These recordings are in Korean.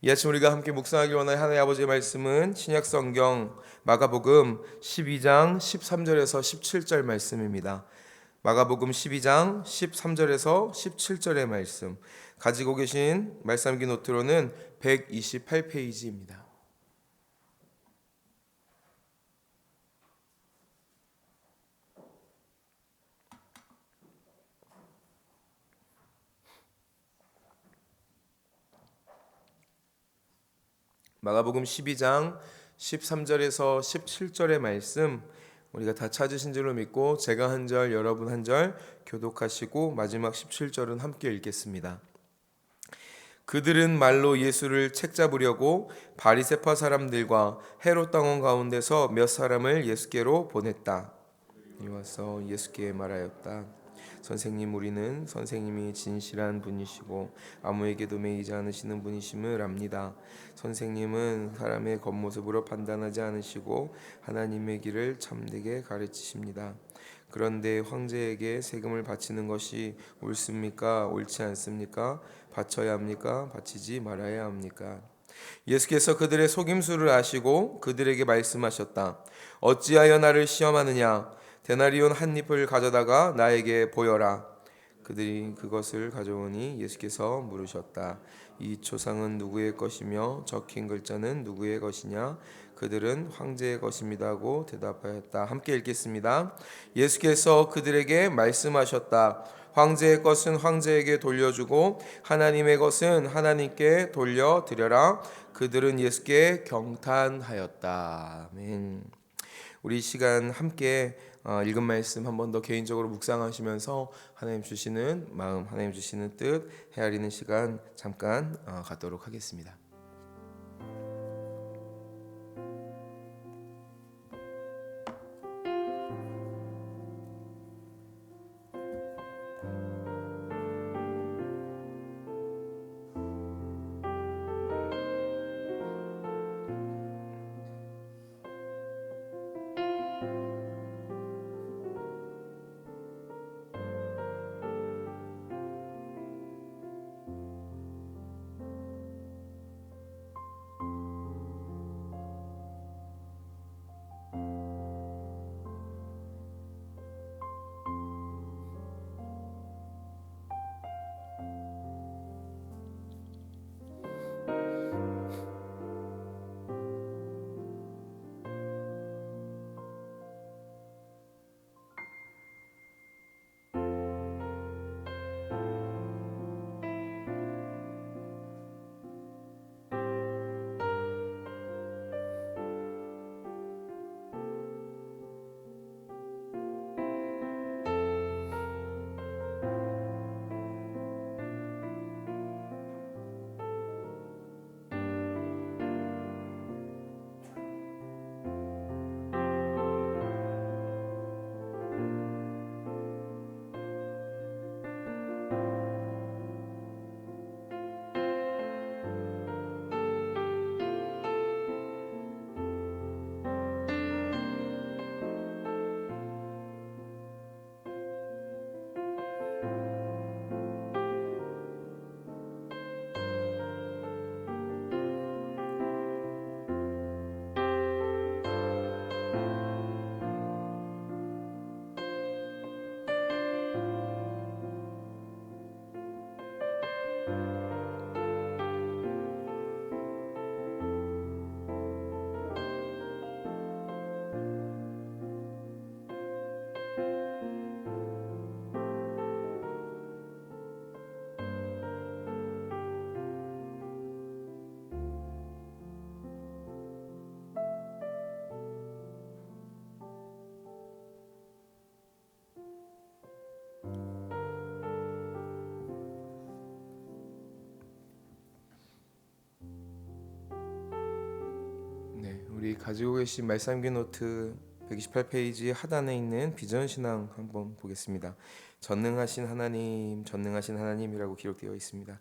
이 아침 우리가 함께 묵상하길 원하는 하나님 아버지의 말씀은 신약성경 마가복음 12장 13절에서 17절 말씀입니다. 마가복음 12장 13절에서 17절의 말씀, 가지고 계신 말씀기 노트로는 128페이지입니다. 마가복음 12장 13절에서 17절의 말씀, 우리가 다 찾으신 줄로 믿고 제가 한 절, 여러분 한 절 교독하시고 마지막 17절은 함께 읽겠습니다. 그들은 말로 예수를 책잡으려고 바리새파 사람들과 헤롯 당원 가운데서 몇 사람을 예수께로 보냈다. 이와서 예수께 말하였다. 선생님, 우리는 선생님이 진실한 분이시고 아무에게도 매이지 않으시는 분이심을 압니다. 선생님은 사람의 겉모습으로 판단하지 않으시고 하나님의 길을 참되게 가르치십니다. 그런데 황제에게 세금을 바치는 것이 옳습니까? 옳지 않습니까? 바쳐야 합니까? 바치지 말아야 합니까? 예수께서 그들의 속임수를 아시고 그들에게 말씀하셨다. 어찌하여 나를 시험하느냐? 데나리온 한 잎을 가져다가 나에게 보여라. 그들이 그것을 가져오니 예수께서 물으셨다. 이 초상은 누구의 것이며 적힌 글자는 누구의 것이냐? 그들은 황제의 것입니다 하고 대답하였다. 함께 읽겠습니다. 예수께서 그들에게 말씀하셨다. 황제의 것은 황제에게 돌려주고 하나님의 것은 하나님께 돌려드려라. 그들은 예수께 경탄하였다. 아멘. 우리 시간 함께 읽은 말씀 한 번 더 개인적으로 묵상하시면서 하나님 주시는 마음, 하나님 주시는 뜻 헤아리는 시간 잠깐 갖도록 하겠습니다. 우리 가지고 계신 말씀기 노트 128페이지 하단에 있는 비전 신앙 한번 보겠습니다. 전능하신 하나님이라고 기록되어 있습니다.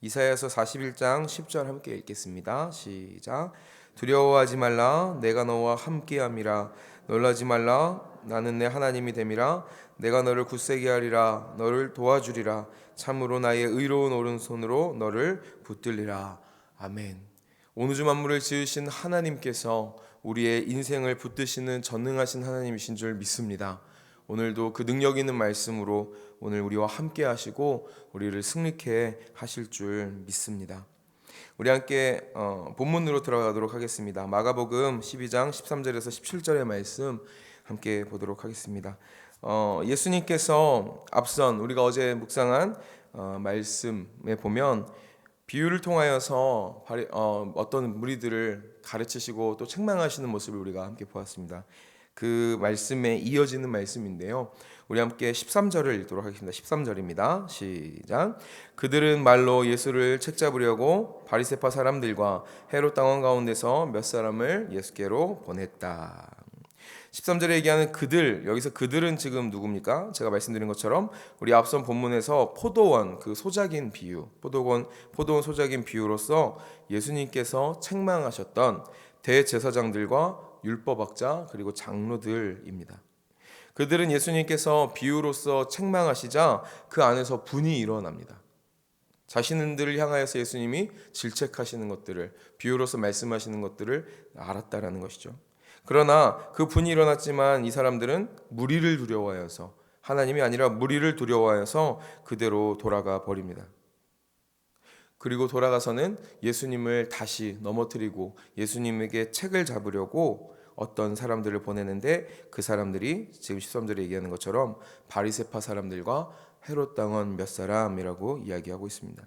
이사야서 41장 10절 함께 읽겠습니다. 시작. 두려워하지 말라, 내가 너와 함께함이라. 놀라지 말라, 나는 내 하나님이 됨이라. 내가 너를 굳세게 하리라, 너를 도와주리라. 참으로 나의 의로운 오른손으로 너를 붙들리라. 아멘. 온 우주 만물을 지으신 하나님께서 우리의 인생을 붙드시는 전능하신 하나님이신 줄 믿습니다. 오늘도 그 능력 있는 말씀으로 오늘 우리와 함께 하시고 우리를 승리케 하실 줄 믿습니다. 우리 함께 본문으로 들어가도록 하겠습니다. 마가복음 12장 13절에서 17절의 말씀 함께 보도록 하겠습니다. 예수님께서 앞선 우리가 어제 묵상한 말씀에 보면 비유를 통하여서 어떤 무리들을 가르치시고 또 책망하시는 모습을 우리가 함께 보았습니다. 그 말씀에 이어지는 말씀인데요. 우리 함께 13절을 읽도록 하겠습니다. 13절입니다. 시작. 그들은 말로 예수를 책잡으려고 바리새파 사람들과 헤롯 당원 가운데서 몇 사람을 예수께로 보냈다. 13절에 얘기하는 그들, 여기서 그들은 지금 누굽니까? 제가 말씀드린 것처럼 우리 앞선 본문에서 포도원, 그 소작인 비유, 포도원 소작인 비유로서 예수님께서 책망하셨던 대제사장들과 율법학자 그리고 장로들입니다. 그들은 예수님께서 비유로서 책망하시자 그 안에서 분이 일어납니다. 자신들을 향하여서 예수님이 질책하시는 것들을, 비유로서 말씀하시는 것들을 알았다라는 것이죠. 그러나 그 분이 일어났지만 이 사람들은 무리를 두려워하여서, 하나님이 아니라 무리를 두려워하여서 그대로 돌아가 버립니다. 그리고 돌아가서는 예수님을 다시 넘어뜨리고 예수님에게 책을 잡으려고 어떤 사람들을 보내는데, 그 사람들이 지금 13절에 얘기하는 것처럼 바리새파 사람들과 헤롯 당원 몇 사람이라고 이야기하고 있습니다.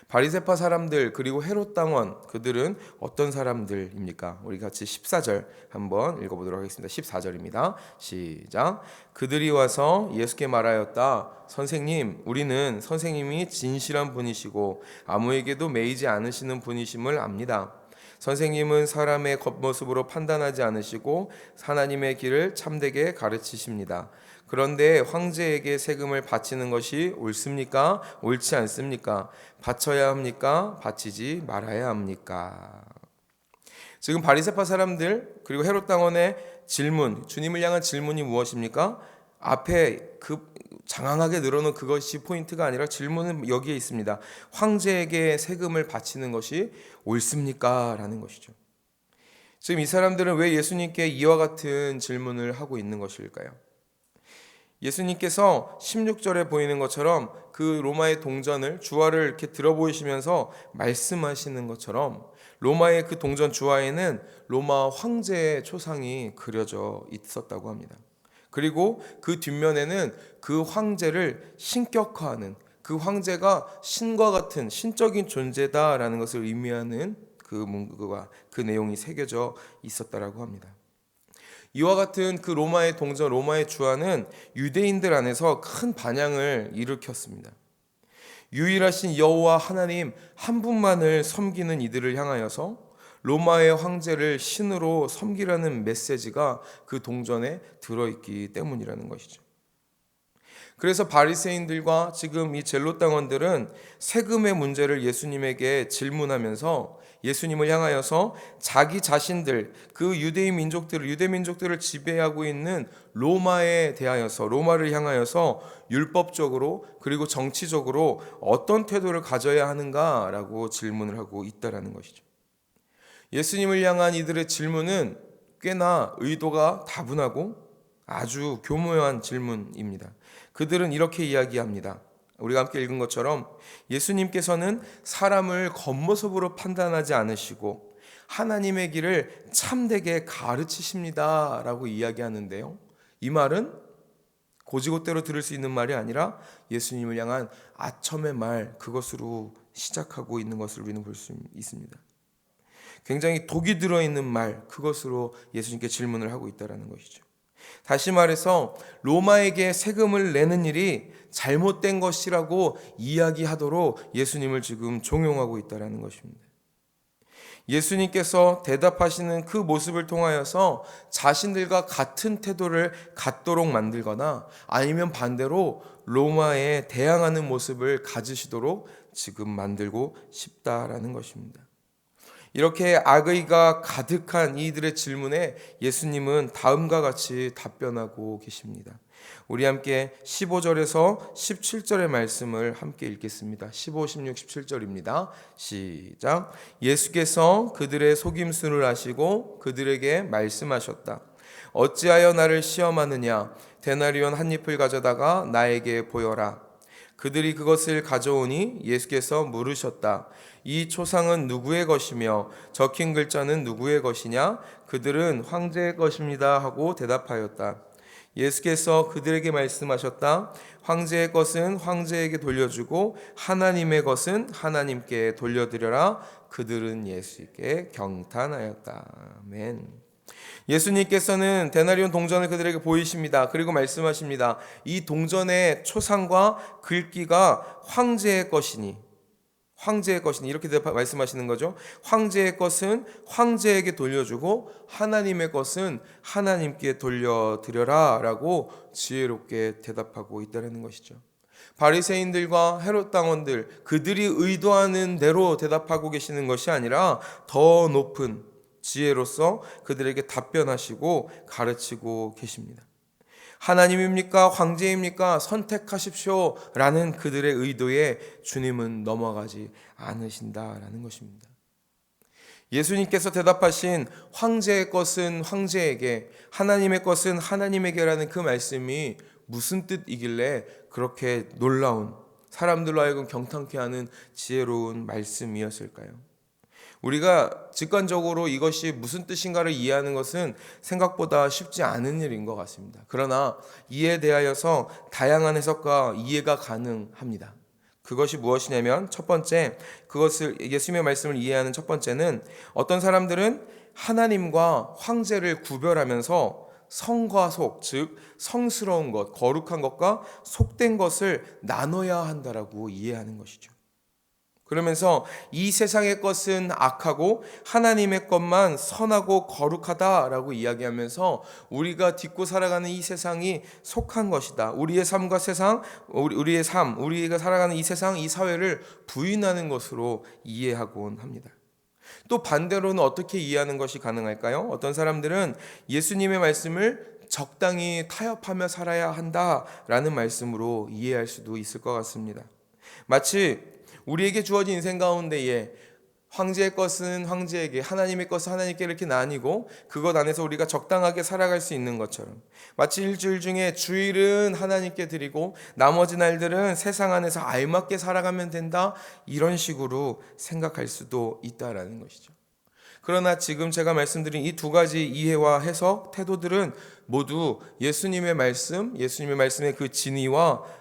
바리새파 사람들 그리고 헤롯 당원, 그들은 어떤 사람들입니까? 우리 같이 14절 한번 읽어보도록 하겠습니다. 14절입니다. 시작. 그들이 와서 예수께 말하였다. 선생님, 우리는 선생님이 진실한 분이시고 아무에게도 매이지 않으시는 분이심을 압니다. 선생님은 사람의 겉모습으로 판단하지 않으시고 하나님의 길을 참되게 가르치십니다. 그런데 황제에게 세금을 바치는 것이 옳습니까? 옳지 않습니까? 바쳐야 합니까? 바치지 말아야 합니까? 지금 바리새파 사람들 그리고 헤롯 당원의 질문, 주님을 향한 질문이 무엇입니까? 앞에 그 장황하게 늘어놓은 그것이 포인트가 아니라 질문은 여기에 있습니다. 황제에게 세금을 바치는 것이 옳습니까? 라는 것이죠. 지금 이 사람들은 왜 예수님께 이와 같은 질문을 하고 있는 것일까요? 예수님께서 16절에 보이는 것처럼 그 로마의 동전을, 주화를 이렇게 들어보이시면서 말씀하시는 것처럼 로마의 그 동전 주화에는 로마 황제의 초상이 그려져 있었다고 합니다. 그리고 그 뒷면에는 그 황제를 신격화하는, 그 황제가 신과 같은 신적인 존재다라는 것을 의미하는 그 문구가, 그 내용이 새겨져 있었다라고 합니다. 이와 같은 그 로마의 동전, 로마의 주화는 유대인들 안에서 큰 반향을 일으켰습니다. 유일하신 여호와 하나님 한 분만을 섬기는 이들을 향하여서 로마의 황제를 신으로 섬기라는 메시지가 그 동전에 들어있기 때문이라는 것이죠. 그래서 바리새인들과 지금 이 젤롯 당원들은 세금의 문제를 예수님에게 질문하면서 예수님을 향하여서 자기 자신들, 그 유대 민족들을 지배하고 있는 로마에 대하여서, 로마를 향하여서 율법적으로 그리고 정치적으로 어떤 태도를 가져야 하는가라고 질문을 하고 있다라는 것이죠. 예수님을 향한 이들의 질문은 꽤나 의도가 다분하고 아주 교묘한 질문입니다. 그들은 이렇게 이야기합니다. 우리가 함께 읽은 것처럼 예수님께서는 사람을 겉모습으로 판단하지 않으시고 하나님의 길을 참되게 가르치십니다 라고 이야기하는데요, 이 말은 고지고대로 들을 수 있는 말이 아니라 예수님을 향한 아첨의 말, 그것으로 시작하고 있는 것을 우리는 볼 수 있습니다. 굉장히 독이 들어있는 말, 그것으로 예수님께 질문을 하고 있다는 것이죠. 다시 말해서 로마에게 세금을 내는 일이 잘못된 것이라고 이야기하도록 예수님을 지금 종용하고 있다는 것입니다. 예수님께서 대답하시는 그 모습을 통하여서 자신들과 같은 태도를 갖도록 만들거나 아니면 반대로 로마에 대항하는 모습을 가지시도록 지금 만들고 싶다라는 것입니다. 이렇게 악의가 가득한 이들의 질문에 예수님은 다음과 같이 답변하고 계십니다. 우리 함께 15절에서 17절의 말씀을 함께 읽겠습니다. 15, 16, 17절입니다. 시작. 예수께서 그들의 속임수를 아시고 그들에게 말씀하셨다. 어찌하여 나를 시험하느냐? 데나리온 한 잎을 가져다가 나에게 보여라. 그들이 그것을 가져오니 예수께서 물으셨다. 이 초상은 누구의 것이며 적힌 글자는 누구의 것이냐? 그들은 황제의 것입니다 하고 대답하였다. 예수께서 그들에게 말씀하셨다. 황제의 것은 황제에게 돌려주고 하나님의 것은 하나님께 돌려드려라. 그들은 예수께 경탄하였다. 아멘. 예수님께서는 데나리온 동전을 그들에게 보이십니다. 그리고 말씀하십니다. 이 동전의 초상과 글귀가 황제의 것이니 이렇게 말씀하시는 거죠. 황제의 것은 황제에게 돌려주고 하나님의 것은 하나님께 돌려드려라 라고 지혜롭게 대답하고 있다는 것이죠. 바리새인들과 헤롯 당원들, 그들이 의도하는 대로 대답하고 계시는 것이 아니라 더 높은 지혜로서 그들에게 답변하시고 가르치고 계십니다. 하나님입니까? 황제입니까? 선택하십시오 라는 그들의 의도에 주님은 넘어가지 않으신다라는 것입니다. 예수님께서 대답하신 황제의 것은 황제에게, 하나님의 것은 하나님에게라는 그 말씀이 무슨 뜻이길래 그렇게 놀라운, 사람들로 하여금 경탄케 하는 지혜로운 말씀이었을까요? 우리가 직관적으로 이것이 무슨 뜻인가를 이해하는 것은 생각보다 쉽지 않은 일인 것 같습니다. 그러나 이에 대하여서 다양한 해석과 이해가 가능합니다. 그것이 무엇이냐면 첫 번째, 그것을 예수님의 말씀을 이해하는 첫 번째는 어떤 사람들은 하나님과 황제를 구별하면서 성과 속, 즉 성스러운 것, 거룩한 것과 속된 것을 나눠야 한다라고 이해하는 것이죠. 그러면서 이 세상의 것은 악하고 하나님의 것만 선하고 거룩하다라고 이야기하면서 우리가 딛고 살아가는 이 세상이 속한 것이다. 우리의 삶과 세상, 우리의 삶, 우리가 살아가는 이 세상, 이 사회를 부인하는 것으로 이해하곤 합니다. 또 반대로는 어떻게 이해하는 것이 가능할까요? 어떤 사람들은 예수님의 말씀을 적당히 타협하며 살아야 한다라는 말씀으로 이해할 수도 있을 것 같습니다. 마치 우리에게 주어진 인생 가운데에 황제의 것은 황제에게, 하나님의 것은 하나님께 이렇게 나뉘고 그것 안에서 우리가 적당하게 살아갈 수 있는 것처럼, 마치 일주일 중에 주일은 하나님께 드리고 나머지 날들은 세상 안에서 알맞게 살아가면 된다, 이런 식으로 생각할 수도 있다라는 것이죠. 그러나 지금 제가 말씀드린 이 두 가지 이해와 해석, 태도들은 모두 예수님의 말씀의 그 진의와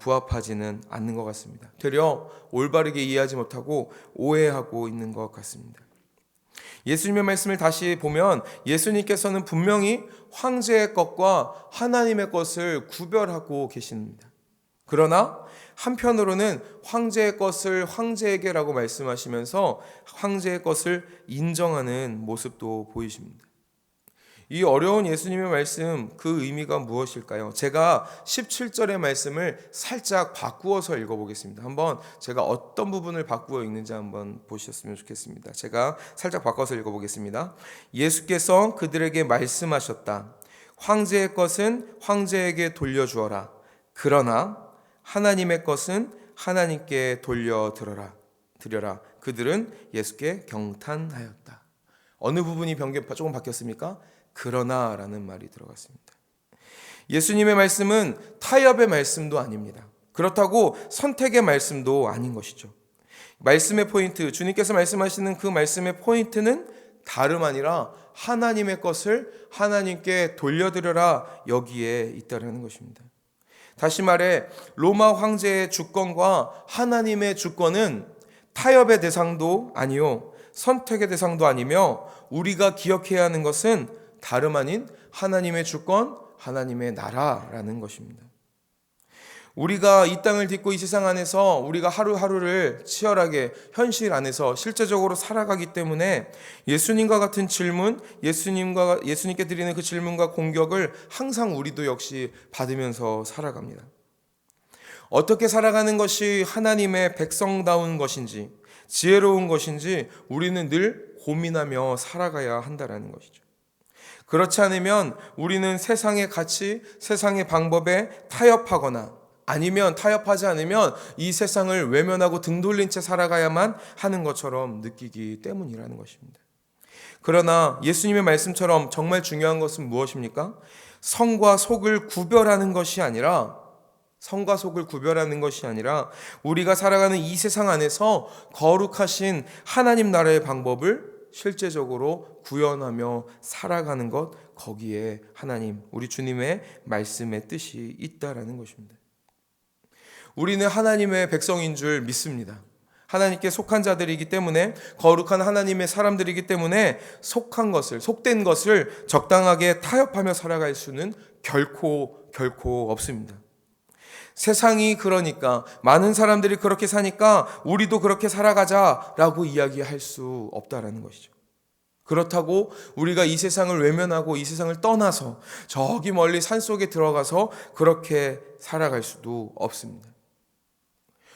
부합하지는 않는 것 같습니다. 되려 올바르게 이해하지 못하고 오해하고 있는 것 같습니다. 예수님의 말씀을 다시 보면 예수님께서는 분명히 황제의 것과 하나님의 것을 구별하고 계십니다. 그러나 한편으로는 황제의 것을 황제에게라고 말씀하시면서 황제의 것을 인정하는 모습도 보이십니다. 이 어려운 예수님의 말씀, 그 의미가 무엇일까요? 제가 17절의 말씀을 살짝 바꾸어서 읽어보겠습니다. 한번 제가 어떤 부분을 바꾸어 읽는지 한번 보셨으면 좋겠습니다. 제가 살짝 바꿔서 읽어보겠습니다. 예수께서 그들에게 말씀하셨다. 황제의 것은 황제에게 돌려주어라. 그러나 하나님의 것은 하나님께 돌려드려라. 그들은 예수께 경탄하였다. 어느 부분이 조금 바뀌었습니까? 그러나라는 말이 들어갔습니다. 예수님의 말씀은 타협의 말씀도 아닙니다. 그렇다고 선택의 말씀도 아닌 것이죠. 말씀의 포인트, 주님께서 말씀하시는 그 말씀의 포인트는 다름 아니라 하나님의 것을 하나님께 돌려드려라, 여기에 있다는 것입니다. 다시 말해 로마 황제의 주권과 하나님의 주권은 타협의 대상도 아니요 선택의 대상도 아니며, 우리가 기억해야 하는 것은 다름 아닌 하나님의 주권, 하나님의 나라라는 것입니다. 우리가 이 땅을 딛고 이 세상 안에서 우리가 하루하루를 치열하게 현실 안에서 실제적으로 살아가기 때문에 예수님과 같은 질문, 예수님께 드리는 그 질문과 공격을 항상 우리도 역시 받으면서 살아갑니다. 어떻게 살아가는 것이 하나님의 백성다운 것인지, 지혜로운 것인지 우리는 늘 고민하며 살아가야 한다라는 것이죠. 그렇지 않으면 우리는 세상의 가치, 세상의 방법에 타협하거나 아니면 타협하지 않으면 이 세상을 외면하고 등 돌린 채 살아가야만 하는 것처럼 느끼기 때문이라는 것입니다. 그러나 예수님의 말씀처럼 정말 중요한 것은 무엇입니까? 성과 속을 구별하는 것이 아니라 우리가 살아가는 이 세상 안에서 거룩하신 하나님 나라의 방법을 실제적으로 구현하며 살아가는 것, 거기에 하나님, 우리 주님의 말씀의 뜻이 있다라는 것입니다. 우리는 하나님의 백성인 줄 믿습니다. 하나님께 속한 자들이기 때문에, 거룩한 하나님의 사람들이기 때문에 속된 것을 적당하게 타협하며 살아갈 수는 결코 없습니다. 세상이 그러니까, 많은 사람들이 그렇게 사니까 우리도 그렇게 살아가자라고 이야기할 수 없다라는 것이죠. 그렇다고 우리가 이 세상을 외면하고 이 세상을 떠나서 저기 멀리 산속에 들어가서 그렇게 살아갈 수도 없습니다.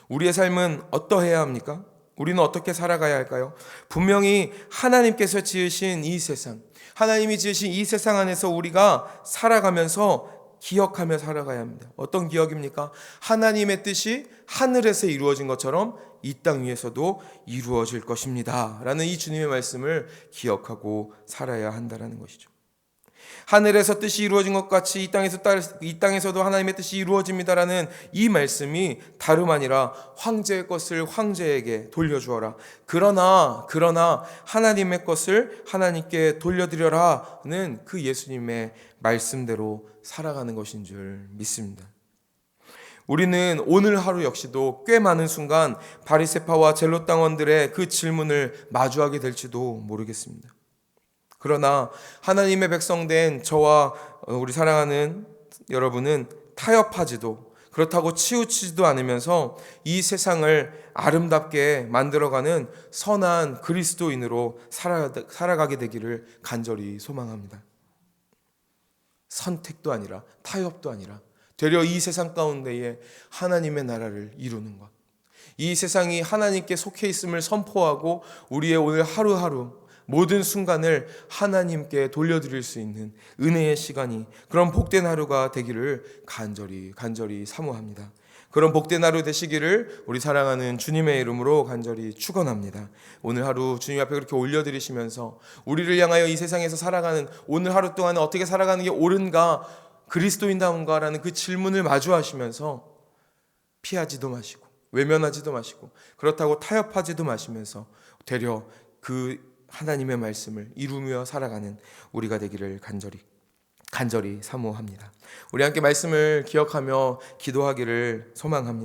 우리의 삶은 어떠해야 합니까? 우리는 어떻게 살아가야 할까요? 분명히 하나님께서 지으신 이 세상, 하나님이 지으신 이 세상 안에서 우리가 살아가면서 기억하며 살아가야 합니다. 어떤 기억입니까? 하나님의 뜻이 하늘에서 이루어진 것처럼 이 땅 위에서도 이루어질 것입니다 라는 이 주님의 말씀을 기억하고 살아야 한다는 것이죠. 하늘에서 뜻이 이루어진 것 같이 이 땅에서도 하나님의 뜻이 이루어집니다라는 이 말씀이 다름 아니라 황제의 것을 황제에게 돌려주어라. 그러나 하나님의 것을 하나님께 돌려드려라는 그 예수님의 말씀대로 살아가는 것인 줄 믿습니다. 우리는 오늘 하루 역시도 꽤 많은 순간 바리새파와 젤롯당원들의 그 질문을 마주하게 될지도 모르겠습니다. 그러나 하나님의 백성된 저와 우리 사랑하는 여러분은 타협하지도, 그렇다고 치우치지도 않으면서 이 세상을 아름답게 만들어가는 선한 그리스도인으로 살아가게 되기를 간절히 소망합니다. 선택도 아니라 타협도 아니라 되려 이 세상 가운데에 하나님의 나라를 이루는 것, 이 세상이 하나님께 속해 있음을 선포하고 우리의 오늘 하루하루 모든 순간을 하나님께 돌려드릴 수 있는 은혜의 시간이, 그런 복된 하루가 되기를 간절히 사모합니다. 그런 복된 하루 되시기를 우리 사랑하는 주님의 이름으로 간절히 축원합니다. 오늘 하루 주님 앞에 그렇게 올려드리시면서 우리를 향하여 이 세상에서 살아가는 오늘 하루 동안 어떻게 살아가는 게 옳은가, 그리스도인다운가라는 그 질문을 마주하시면서 피하지도 마시고 외면하지도 마시고 그렇다고 타협하지도 마시면서 되려 그 하나님의 말씀을 이루며 살아가는 우리가 되기를 간절히 사모합니다. 우리 함께 말씀을 기억하며 기도하기를 소망합니다.